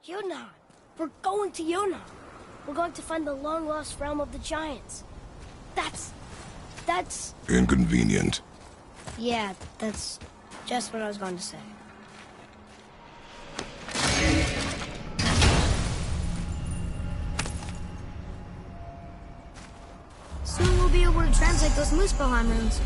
Yunnan! We're going to Yunnan! We're going to find the long-lost realm of the Giants. That's... Inconvenient. Yeah, that's just what I was going to say. Soon we'll be able to translate those Muspelheim runes.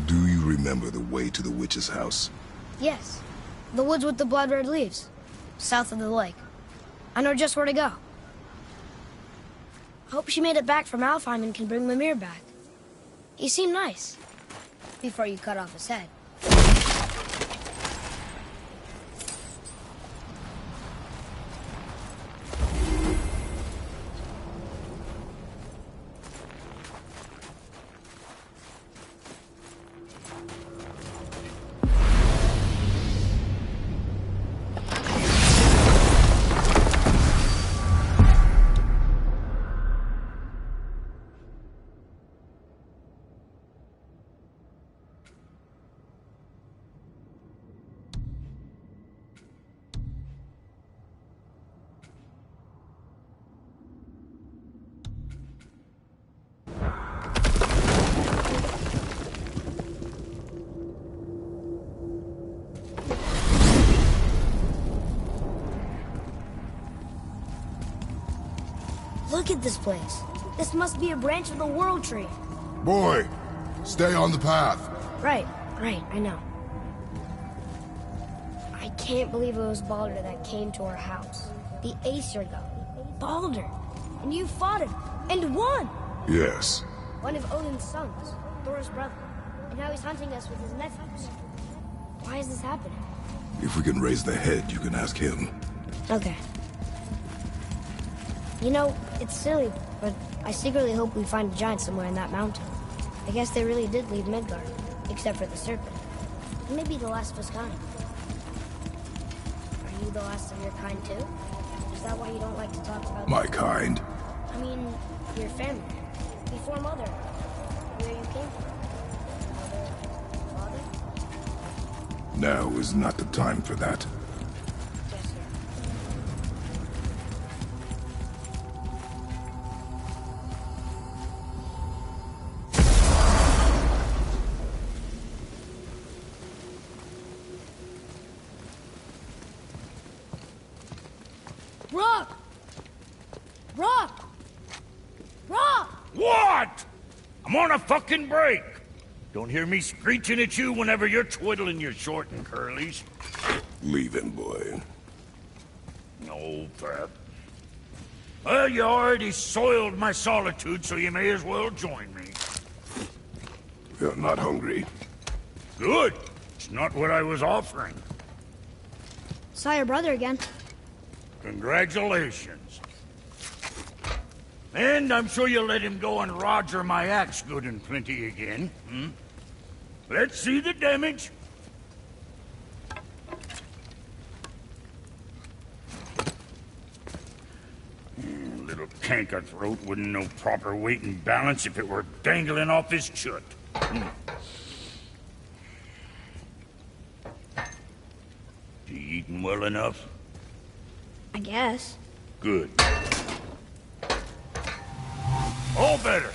Do you remember the way to the witch's house? Yes. The woods with the blood-red leaves. South of the lake. I know just where to go. I hope she made it back from Alfheim and can bring Mimir back. He seemed nice. Before you cut off his head. Look at this place. This must be a branch of the World Tree. Boy, stay on the path. Right, I know. I can't believe it was Baldur that came to our house. The Aesir god. Baldur. And you fought him. And won! Yes. One of Odin's sons. Thor's brother. And now he's hunting us with his nephews. Why is this happening? If we can raise the head, you can ask him. Okay. You know, it's silly, but I secretly hope we find a giant somewhere in that mountain. I guess they really did leave Midgard, except for the serpent. And maybe the last of his kind. Are you the last of your kind too? Is that why you don't like to talk about... My kind? I mean, your family. Before Mother. Where you came from. Mother? Father? Now is not the time for that. Yes, sir. Rock! Rock! Rock! What? I'm on a fucking break. Don't hear me screeching at you whenever you're twiddling your short and curlies. Leave him, boy. No, Pep. Well, you already soiled my solitude, so you may as well join me. You're not hungry. Good. It's not what I was offering. Saw your brother again. Congratulations. And I'm sure you'll let him go and Roger my axe good and plenty again. Let's see the damage. Little canker throat wouldn't know proper weight and balance if it were dangling off his chut. You eating well enough? I guess. Good. All better.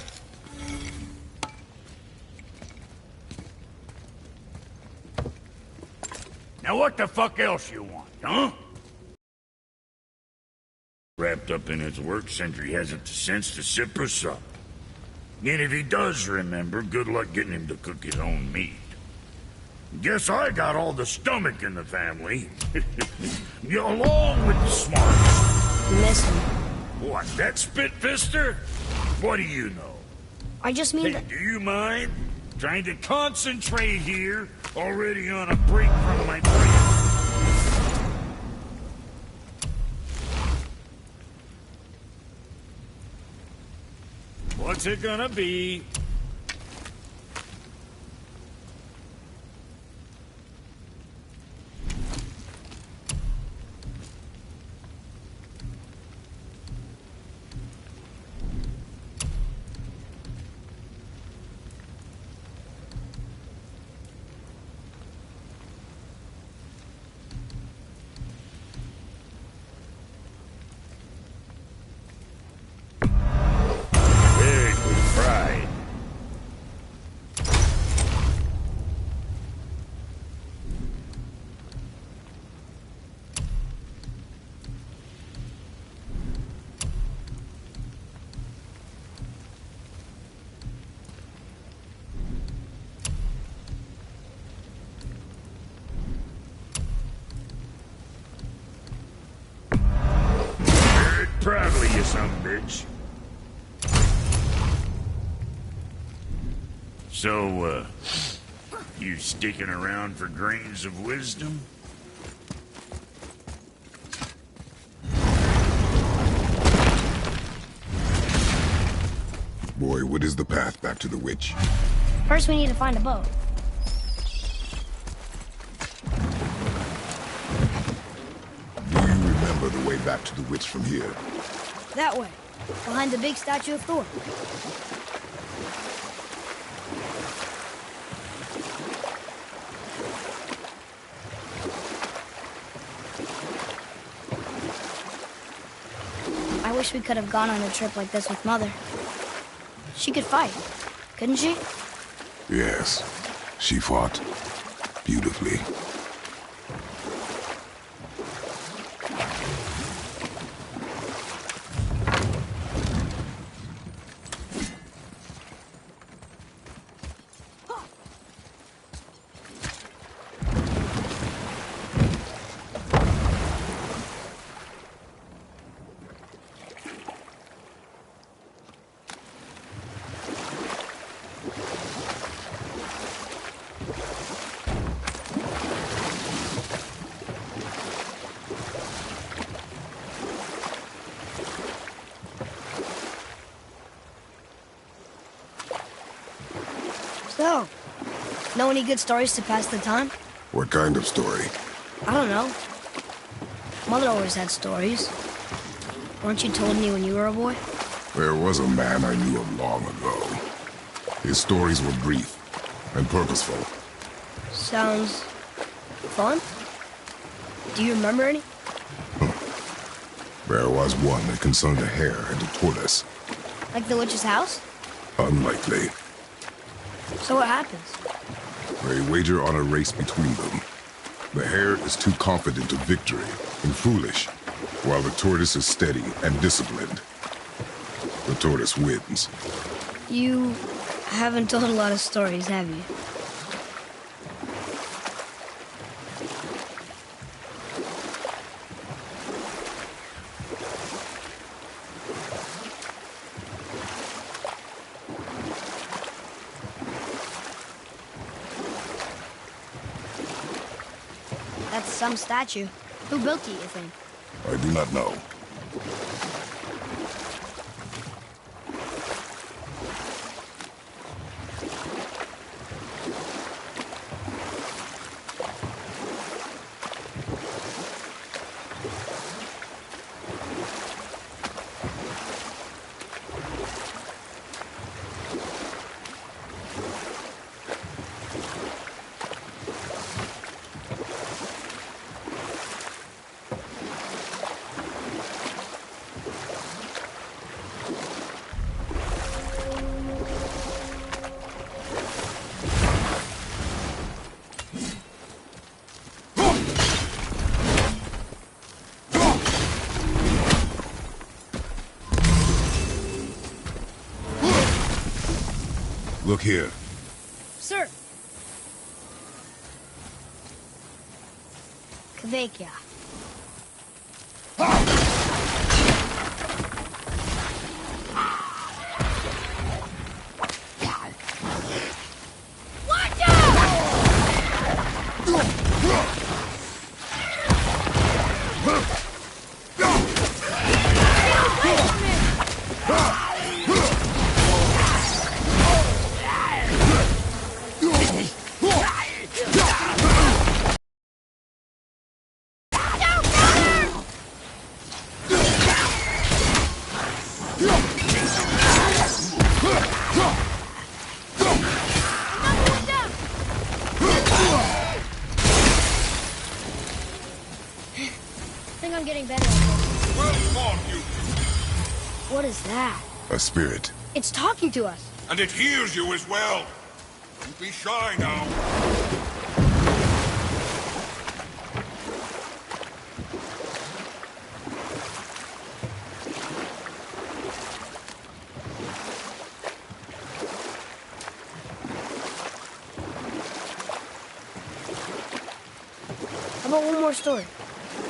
Now what the fuck else you want, huh? Wrapped up in his work, Sentry hasn't the sense to sip us up. And if he does remember, good luck getting him to cook his own meat. Guess I got all the stomach in the family. Along with the smarts. You miss him. What, that spit-fister? What do you know? I just mean Hey, that... do you mind? Trying to concentrate here, already on a break from my brain. What's it gonna be? Proudly, you son of a bitch. So, you sticking around for grains of wisdom? Boy, what is the path back to the witch? First we need to find a boat. Do you remember the way back to the witch from here? That way. Behind the big statue of Thor. I wish we could have gone on a trip like this with Mother. She could fight, couldn't she? Yes. She fought. Beautifully. Know any good stories to pass the time? What kind of story? I don't know. Mother always had stories. Weren't you told me when you were a boy? There was a man I knew of long ago. His stories were brief and purposeful. Sounds fun. Do you remember any? There was one that concerned a hare and a tortoise. Like the witch's house? Unlikely. So what happens? They wager on a race between them. The hare is too confident of victory and foolish, while the tortoise is steady and disciplined. The tortoise wins. You haven't told a lot of stories, have you? That's some statue. Who built it, you think? I do not know. Look here. Sir! Kvekia. I think I'm getting better at this. Well fought, you. What is that? A spirit. It's talking to us. And it hears you as well. Don't be shy now. How about one more story?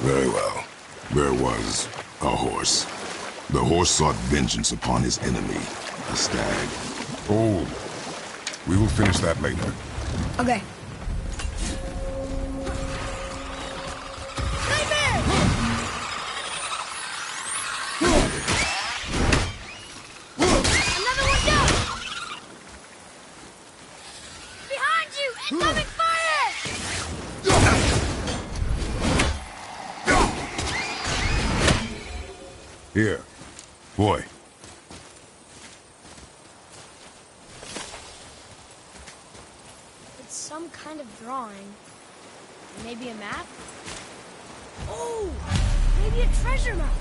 Very well. There was a horse. The horse sought vengeance upon his enemy, a stag. Oh, we will finish that later. Okay. Another one down! Behind you! Incoming fire! Here. Boy. It's some kind of drawing. Maybe a map? Oh! Maybe a treasure map!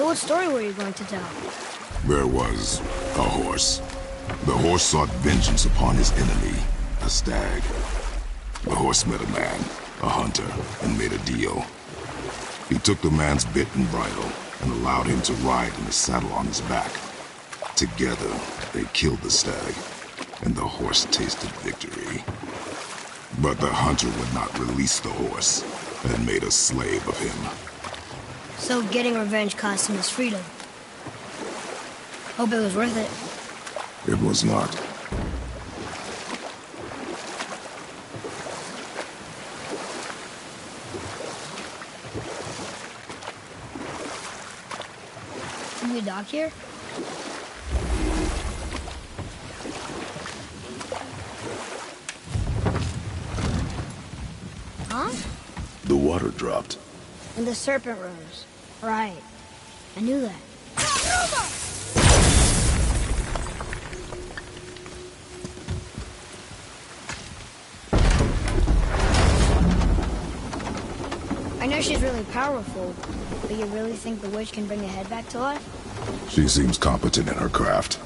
So what story were you going to tell? There was a horse. The horse sought vengeance upon his enemy, a stag. The horse met a man, a hunter, and made a deal. He took the man's bit and bridle and allowed him to ride in a saddle on his back. Together, they killed the stag, and the horse tasted victory. But the hunter would not release the horse and made a slave of him. So getting revenge cost him his freedom. Hope it was worth it. It was not. Can we dock here? Huh? The water dropped. And the serpent rose. Right. I knew that. I know she's really powerful, but you really think the witch can bring a head back to life? She seems competent in her craft,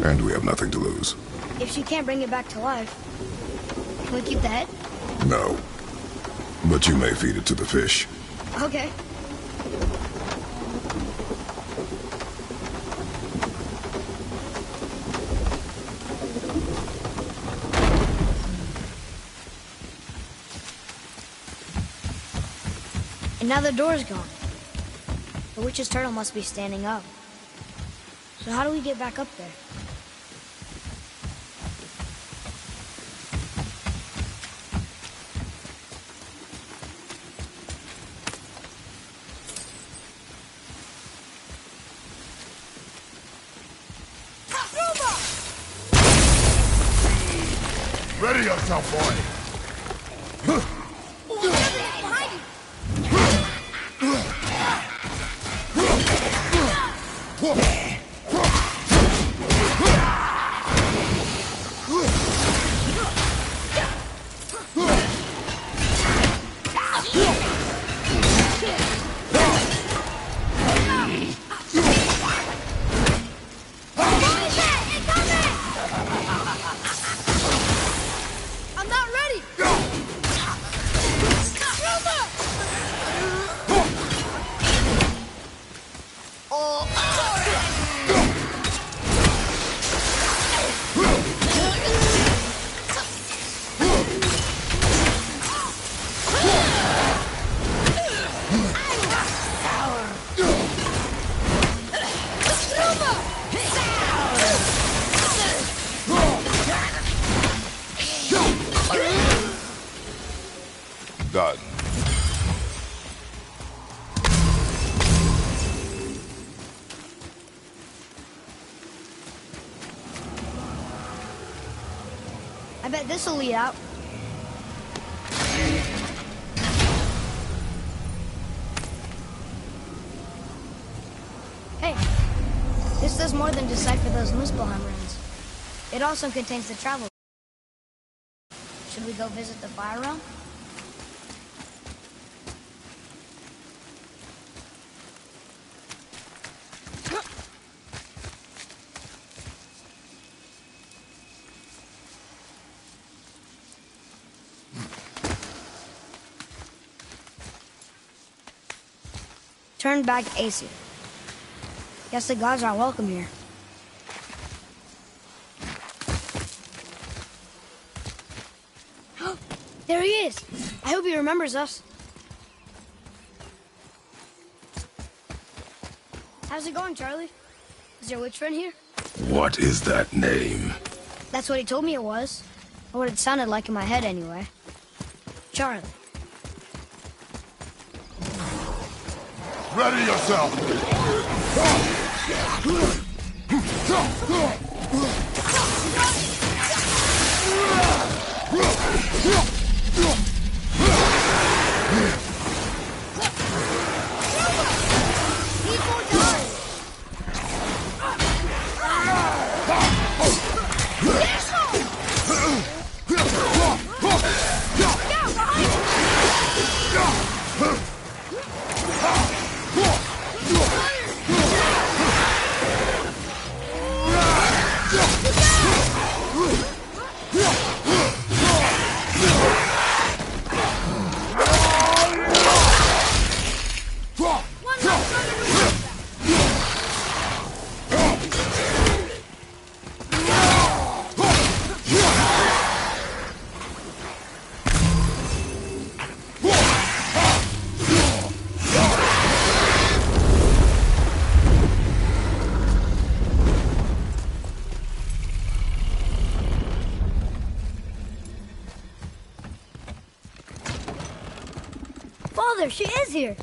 and we have nothing to lose. If she can't bring it back to life, can we keep the head? No. But you may feed it to the fish. Okay. And now the door's gone. The witch's turtle must be standing up. So how do we get back up there? Ready yourself, boy. I'm not ready! Done. I bet this'll lead out. Hey, this does more than decipher those Muspelheim runes. It also contains the travel. Should we go visit the fire realm? Turn back Aesir. Guess the gods aren't welcome here. There he is! I hope he remembers us. How's it going, Charlie? Is your witch friend here? What is that name? That's what he told me it was. Or what it sounded like in my head, anyway. Charlie. Ready yourself. Father, she is here.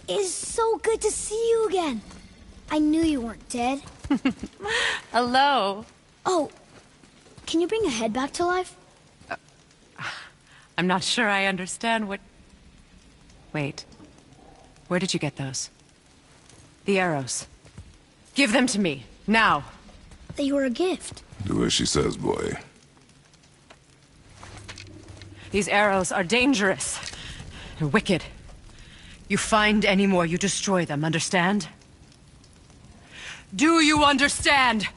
It is so good to see you again. I knew you weren't dead. Hello. Oh, can you bring a head back to life? I'm not sure I understand what... Wait. Where did you get those? The arrows. Give them to me, now. They were a gift. Do as she says, boy. These arrows are dangerous. They're wicked. You find any more, you destroy them, understand? Do you understand?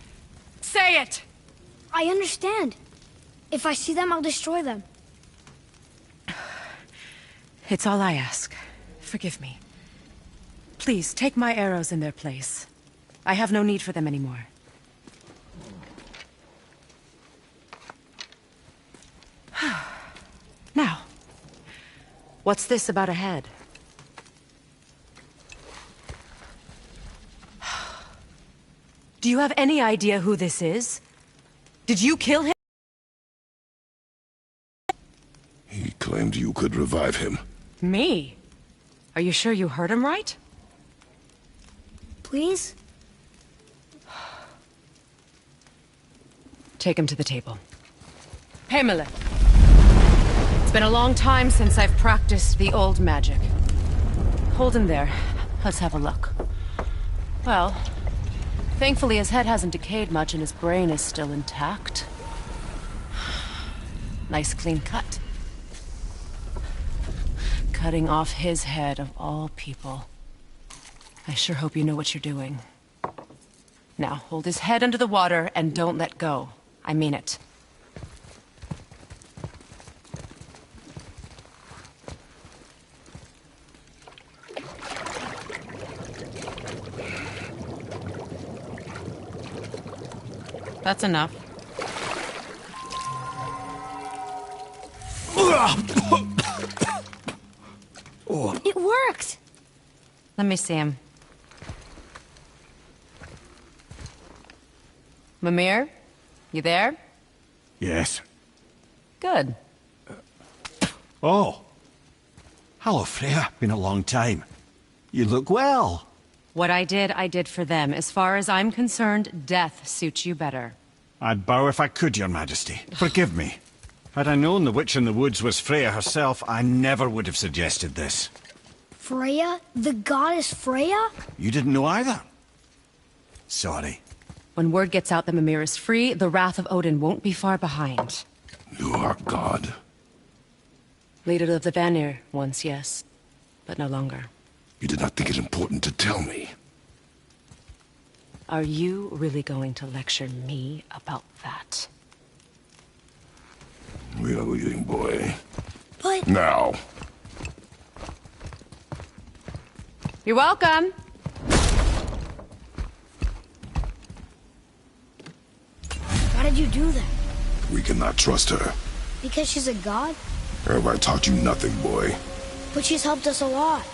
Say it! I understand. If I see them, I'll destroy them. It's all I ask. Forgive me. Please, take my arrows in their place. I have no need for them anymore. Now, what's this about a head? Do you have any idea who this is? Did you kill him? He claimed you could revive him. Me? Are you sure you heard him right? Please? Take him to the table. Pamela. It's been a long time since I've practiced the old magic. Hold him there. Let's have a look. Well, thankfully his head hasn't decayed much and his brain is still intact. Nice clean cut. Cutting off his head of all people. I sure hope you know what you're doing. Now, hold his head under the water and don't let go. I mean it. That's enough. It worked! Let me see him. Mimir? You there? Yes. Good. Oh. Hello, Freya. Been a long time. You look well. What I did for them. As far as I'm concerned, death suits you better. I'd bow if I could, Your Majesty. Forgive me. Had I known the Witch in the Woods was Freya herself, I never would have suggested this. Freya? The goddess Freya? You didn't know either? Sorry. When word gets out that Mimir is free, the wrath of Odin won't be far behind. You are God. Leader of the Vanir, once, yes. But no longer. You did not think it important to tell me. Are you really going to lecture me about that? We are leaving, boy. But... Now. You're welcome! Why did you do that? We cannot trust her. Because she's a god? Have I taught you nothing, boy? But she's helped us a lot.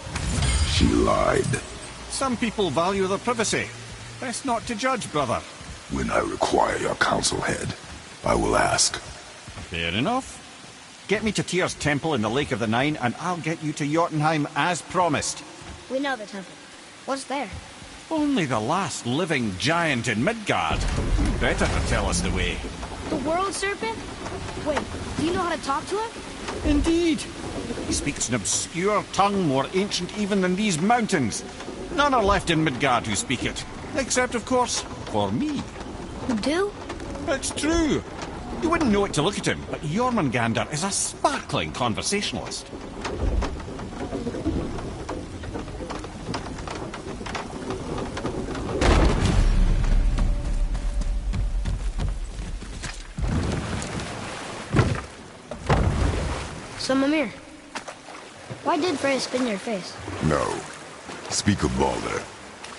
She lied. Some people value their privacy. Best not to judge, brother. When I require your council head, I will ask. Fair enough. Get me to Tyr's temple in the Lake of the Nine, and I'll get you to Jotunheim as promised. We know the temple. What's there? Only the last living giant in Midgard. Better to tell us the way. The world serpent? Wait, do you know how to talk to him? Indeed. He speaks an obscure tongue more ancient even than these mountains. None are left in Midgard who speak it. Except, of course, for me. You do? It's true. You wouldn't know it to look at him, but Jormungandr is a sparkling conversationalist. So, Mimir, why did Freya spit in your face? No. Speak of Baldur.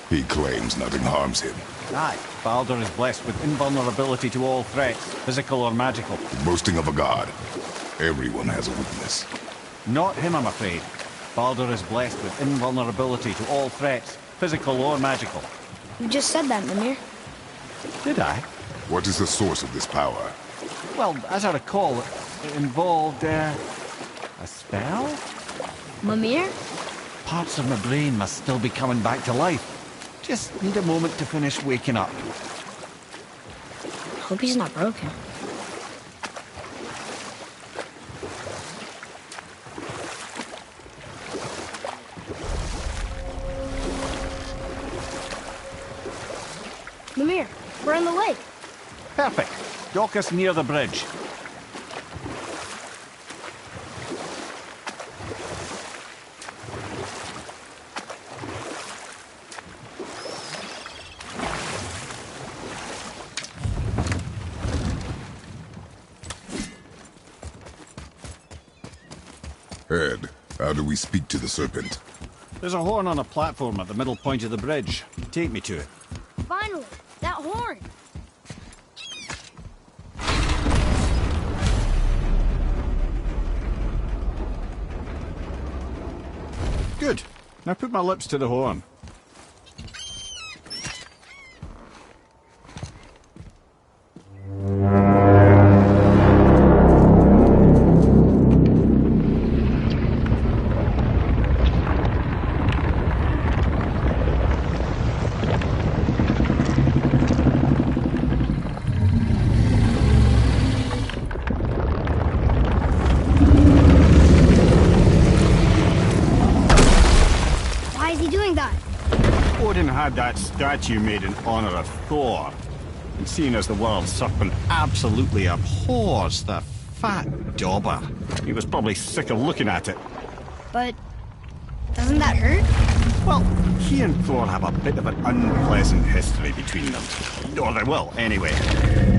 He claims nothing harms him. Aye, Baldur is blessed with invulnerability to all threats, physical or magical. Boasting of a god. Everyone has a weakness. Not him, I'm afraid. Baldur is blessed with invulnerability to all threats, physical or magical. You just said that, Mimir. Did I? What is the source of this power? Well, as I recall, it involved, a spell? Mimir? Parts of my brain must still be coming back to life. Just need a moment to finish waking up. Hope he's not broken. Mimir, we're on the lake. Perfect. Dock us near the bridge. Ed, how do we speak to the serpent? There's a horn on a platform at the middle point of the bridge. Take me to it. Finally, that horn. Good. Now put my lips to the horn. Why is he doing that? Odin had that statue made in honor of Thor. And seeing as the world serpent absolutely abhors the fat dauber, he was probably sick of looking at it. But doesn't that hurt? Well, he and Thor have a bit of an unpleasant history between them. Or they will, anyway.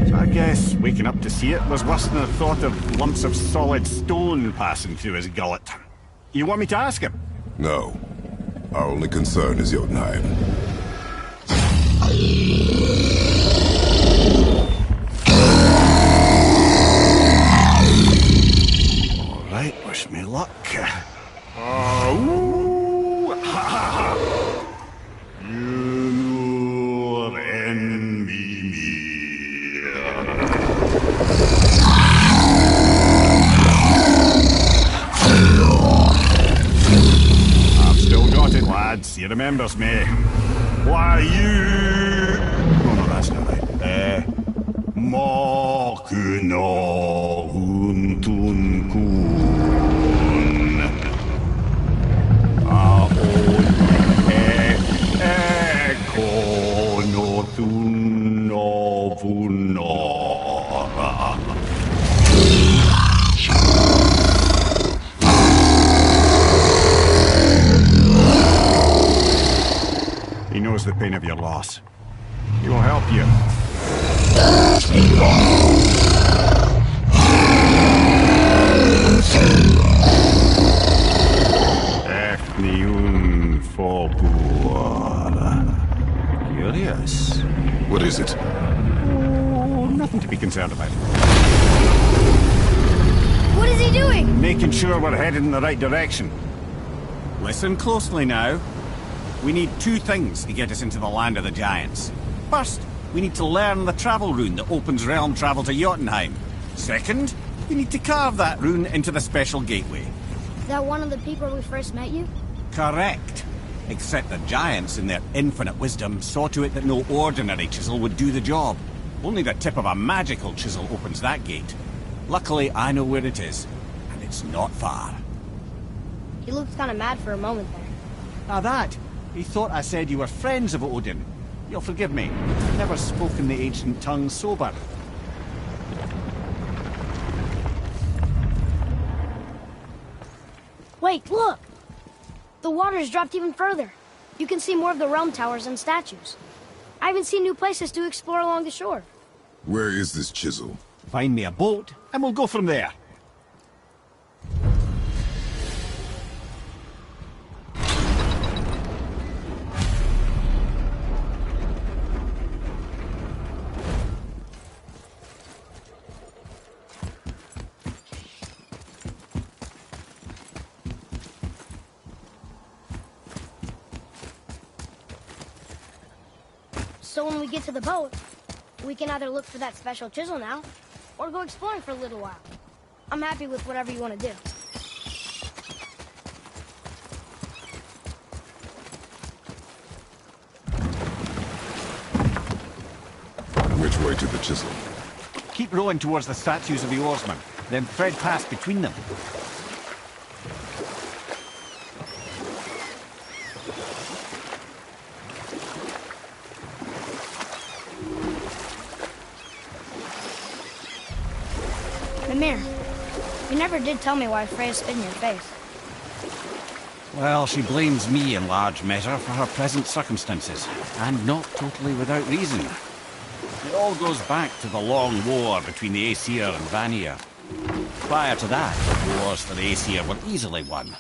So I guess waking up to see it was worse than the thought of lumps of solid stone passing through his gullet. You want me to ask him? No. Our only concern is Jotunheim. All right, wish me luck. Ooh, ha, ha, ha. You envy me. I've still got it, lads. He remembers me. Why, you... Oh, no, that's not right. Makuna huntun kun. Ekonothun novunora. He knows the pain of your loss. He will help you. Efniun Fobuara. Curious. What is it? Oh, nothing to be concerned about. What is he doing? Making sure we're headed in the right direction. Listen closely now. We need two things to get us into the land of the giants. First, we need to learn the travel rune that opens realm travel to Jotunheim. Second, we need to carve that rune into the special gateway. Is that one of the people we first met you? Correct. Except the giants, in their infinite wisdom, saw to it that no ordinary chisel would do the job. Only the tip of a magical chisel opens that gate. Luckily, I know where it is, and it's not far. He looked kind of mad for a moment there. Now that, he thought I said you were friends of Odin. You'll forgive me. I've never spoken the ancient tongue sober. Wait, look! The water's dropped even further. You can see more of the realm towers and statues. I even see new places to explore along the shore. Where is this chisel? Find me a boat, and we'll go from there. So when we get to the boat, we can either look for that special chisel now, or go exploring for a little while. I'm happy with whatever you want to do. to the chisel. Keep rowing towards the statues of the oarsmen, then thread past between them. Mimir, you never did tell me why Freya spit in your face. Well, she blames me in large measure for her present circumstances, and not totally without reason. It all goes back to the long war between the Aesir and Vanir. Prior to that, the wars for the Aesir were easily won,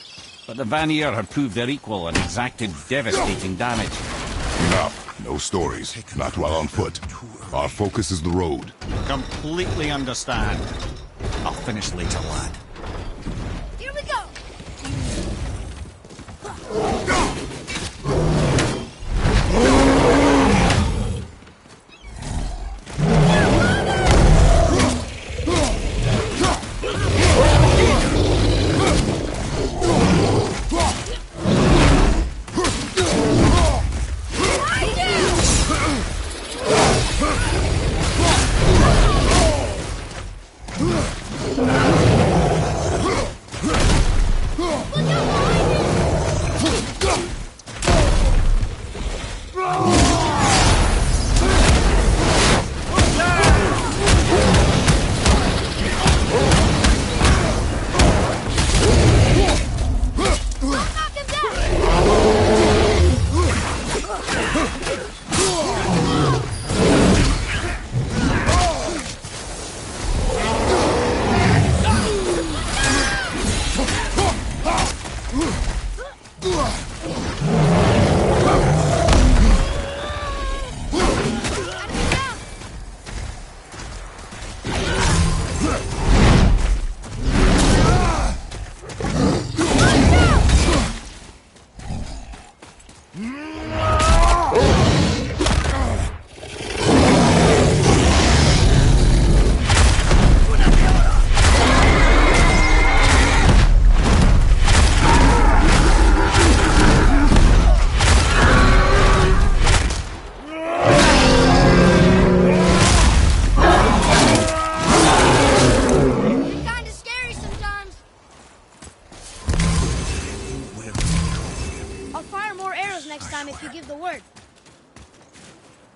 but the Vanir had proved their equal and exacted devastating damage. Enough. No stories. Not while on foot. Our focus is the road. Completely understand. I'll finish later, lad. Here we go!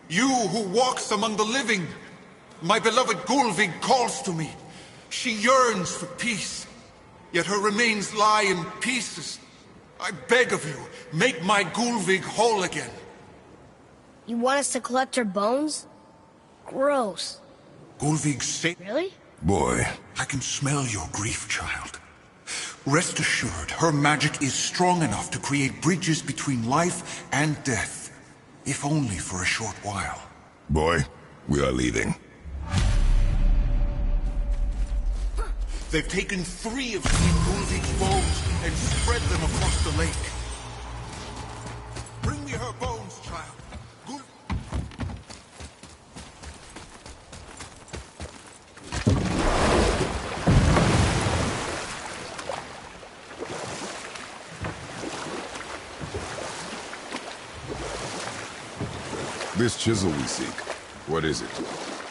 You who walks among the living, my beloved Gulvig calls to me. She yearns for peace, yet her remains lie in pieces. I beg of you, make my Gulvig whole again. You want us to collect her bones? Gross. Gulvig's say... Really? Boy. I can smell your grief, child. Rest assured, her magic is strong enough to create bridges between life and death. If only for a short while. Boy, we are leaving. They've taken 3 of St. Gulvig's bones and spread them across the lake. Bring me her bones, child. This chisel we seek, what is it?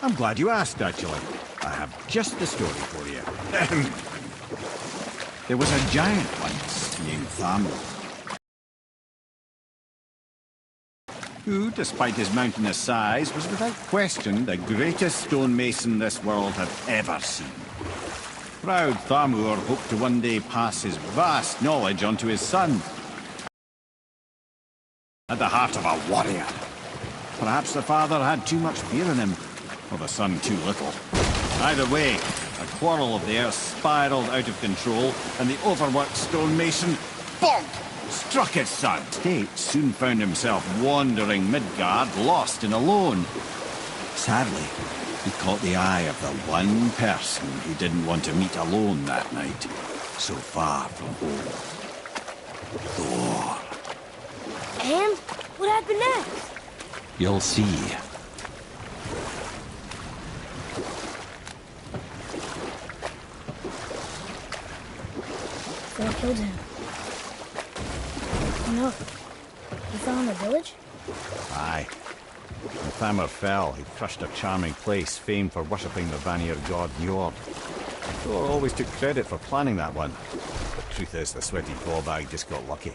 I'm glad you asked, actually. I have just the story for you. There was a giant once named Thamur, who, despite his mountainous size, was without question the greatest stonemason this world had ever seen. Proud Thamur hoped to one day pass his vast knowledge on to his son. At the heart of a warrior. Perhaps the father had too much fear in him, or the son too little. Either way, a quarrel of theirs spiraled out of control, and the overworked stonemason, bonk, struck his son. Tate soon found himself wandering Midgard, lost and alone. Sadly, he caught the eye of the one person he didn't want to meet alone that night, so far from home. Thor. And? What happened next? You'll see. Thor killed him. Oh no. He fell in the village? Aye. When Thamur fell, he crushed a charming place famed for worshipping the Vanir god Njord. Thor always took credit for planning that one. The truth is, the sweaty ballbag just got lucky.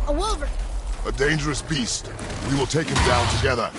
A wolverine! A dangerous beast. We will take him down together.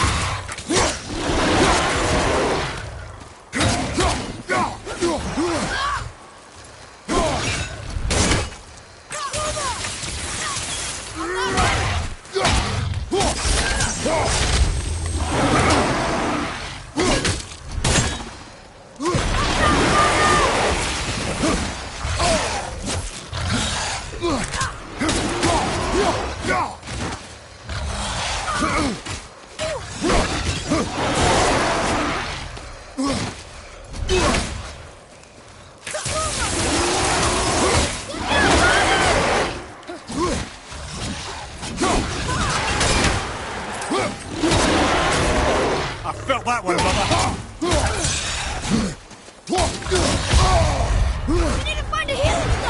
Felt that one, brother! We need to find a healing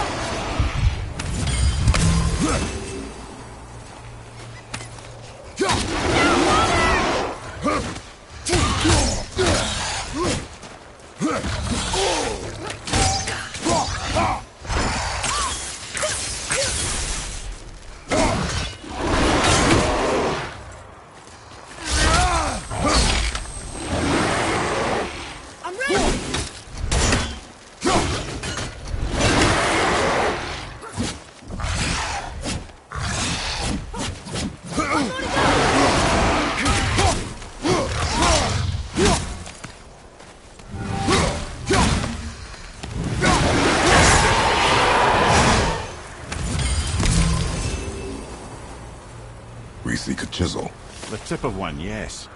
We seek a chisel. The tip of one, yes.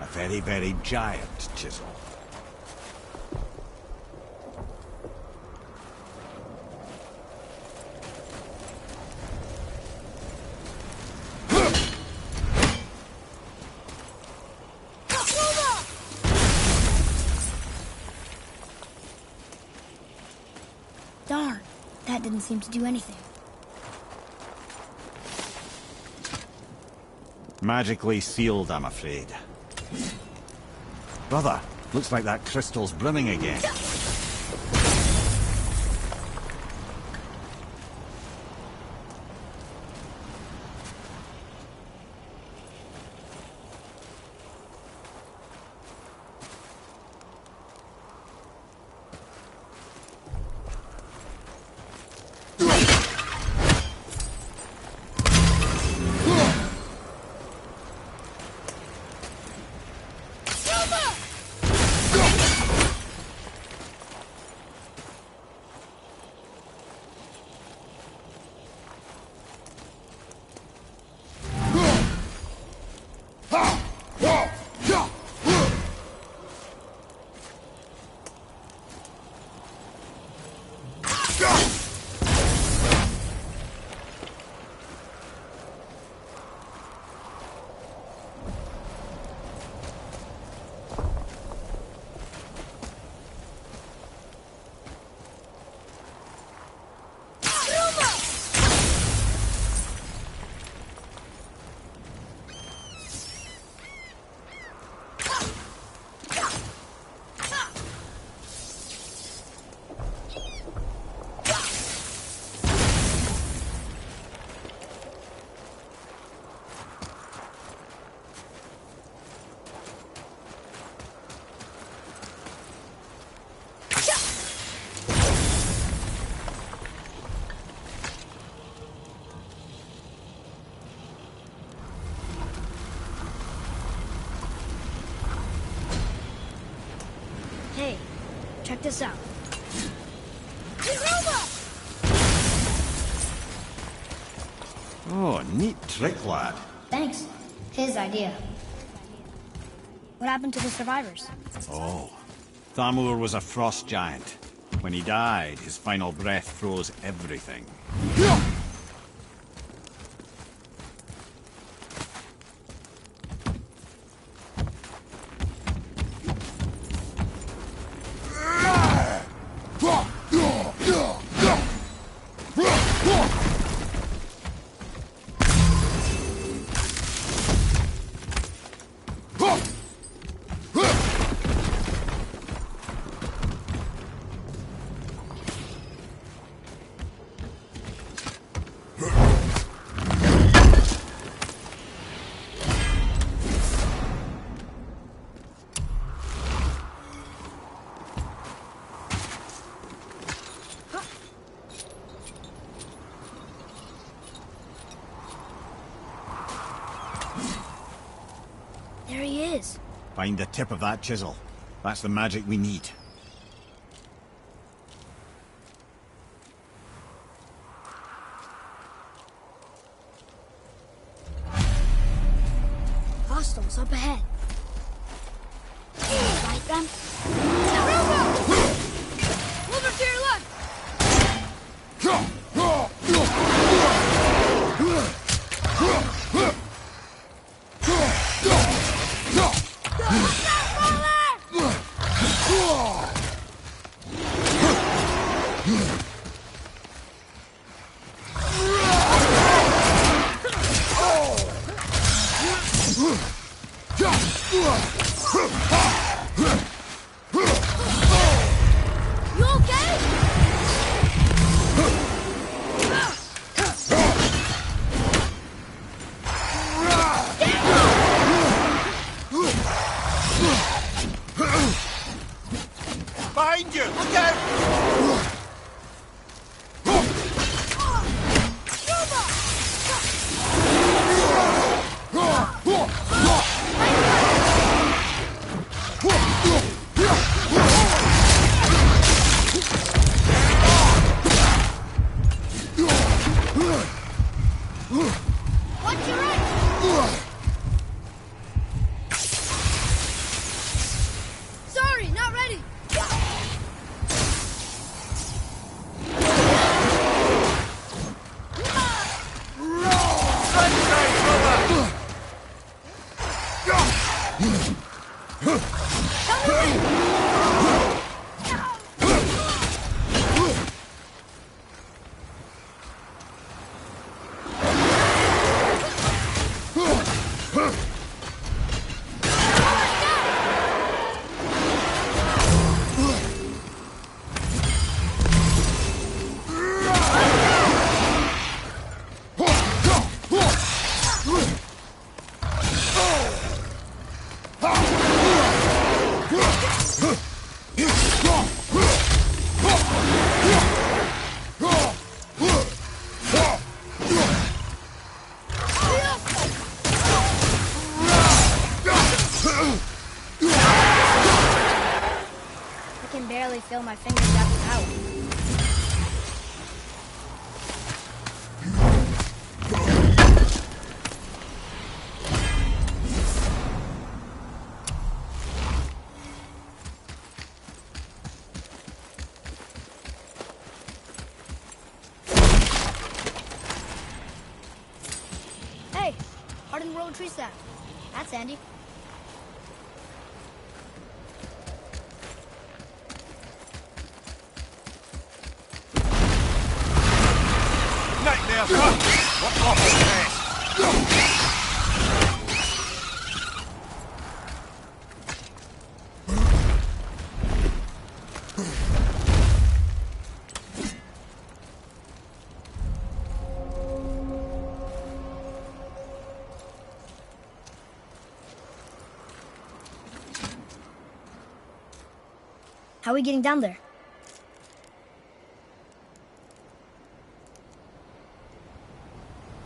A very, very giant chisel. Darn, that didn't seem to do anything. Magically sealed, I'm afraid. Brother, looks like that crystal's brimming again. Hey, check this out. Oh, neat trick, lad. Thanks. His idea. What happened to the survivors? Oh, Thamur was a frost giant. When he died, his final breath froze everything. is. Find the tip of that chisel. That's the magic we need. Hostiles up ahead. Right, them? Over to your left! You okay? Behind you! Look out! Watch your right! Sorry, not ready! I can barely feel my fingers after out. Hey, hardened road tree staff. That's handy. Night there, son! What awful mess! How are we getting down there?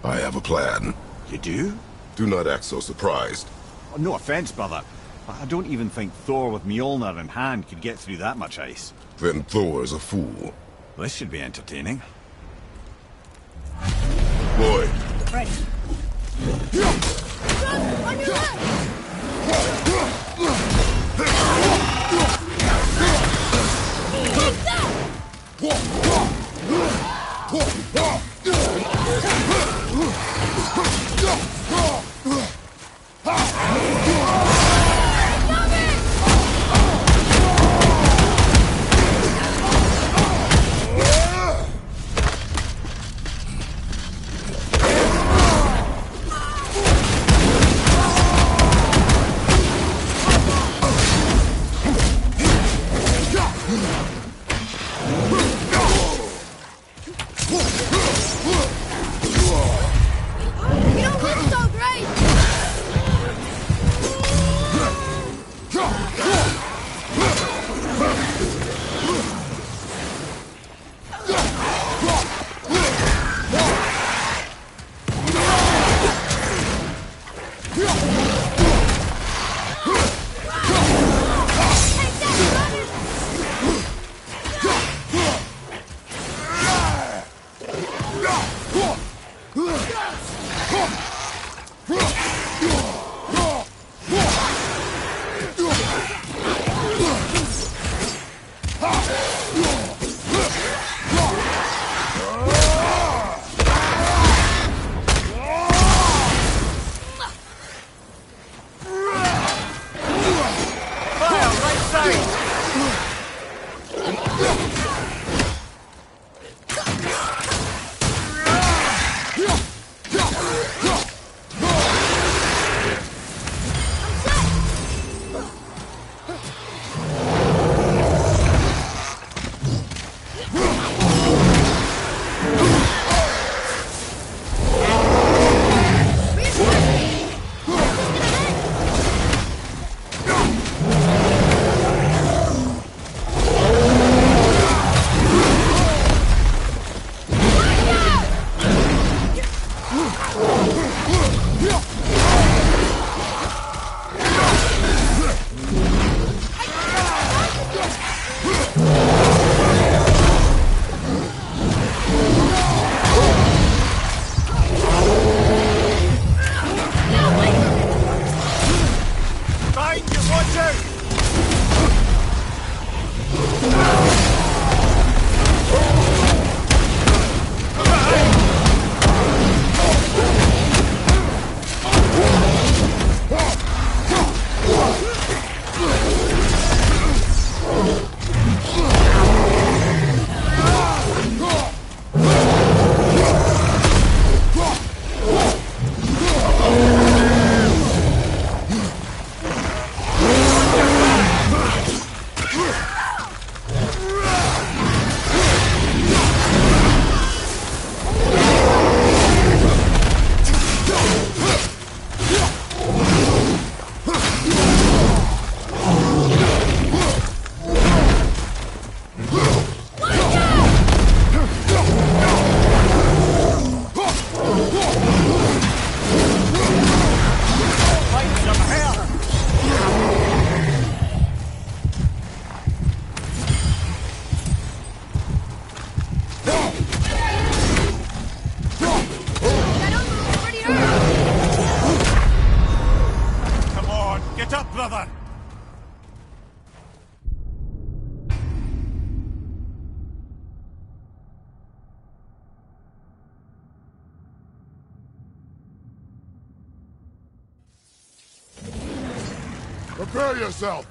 I have a plan. You do? Do not act so surprised. Oh, no offense, brother, but I don't even think Thor with Mjolnir in hand could get through that much ice. Then Thor is a fool. This should be entertaining. Boy, Ready. On your left! Prepare yourself!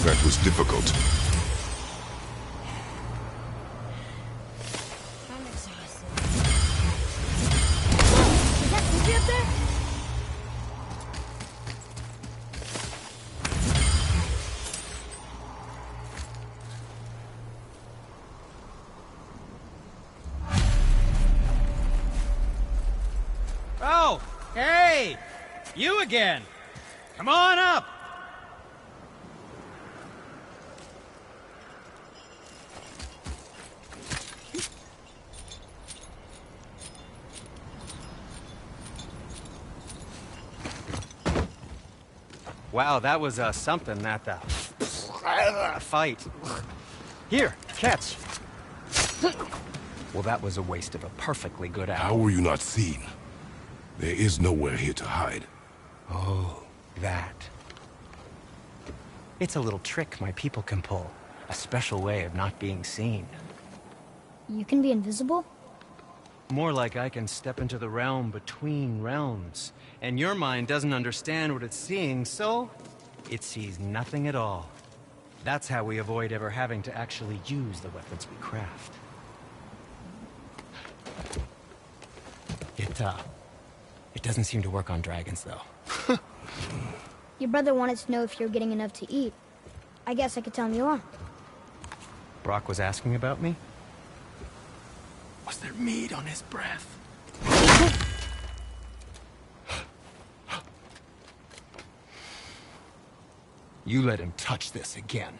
That was difficult. Hey! You again! Come on up! Wow, that was something, that fight. Here, catch. Well, that was a waste of a perfectly good hour. How were you not seen? There is nowhere here to hide. Oh, that. It's a little trick my people can pull. A special way of not being seen. You can be invisible? More like I can step into the realm between realms. And your mind doesn't understand what it's seeing, so it sees nothing at all. That's how we avoid ever having to actually use the weapons we craft. It doesn't seem to work on dragons, though. Your brother wanted to know if you're getting enough to eat. I guess I could tell him you are. Brock was asking about me? Was there meat on his breath? You let him touch this again.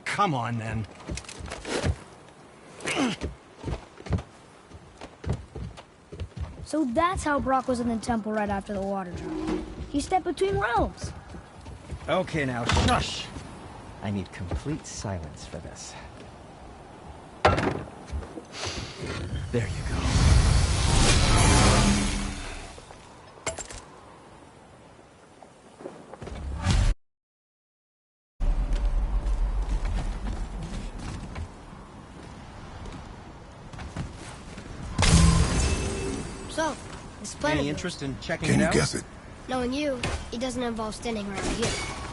Come on, then. So that's how Brock was in the temple right after the water drop. He stepped between realms. Okay, now, shush! I need complete silence for this. There you go. So, this planet. Any interest in checking Can it you out? guess it? Knowing you, it doesn't involve standing around here.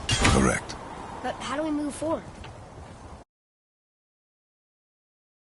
Correct. But how do we move forward?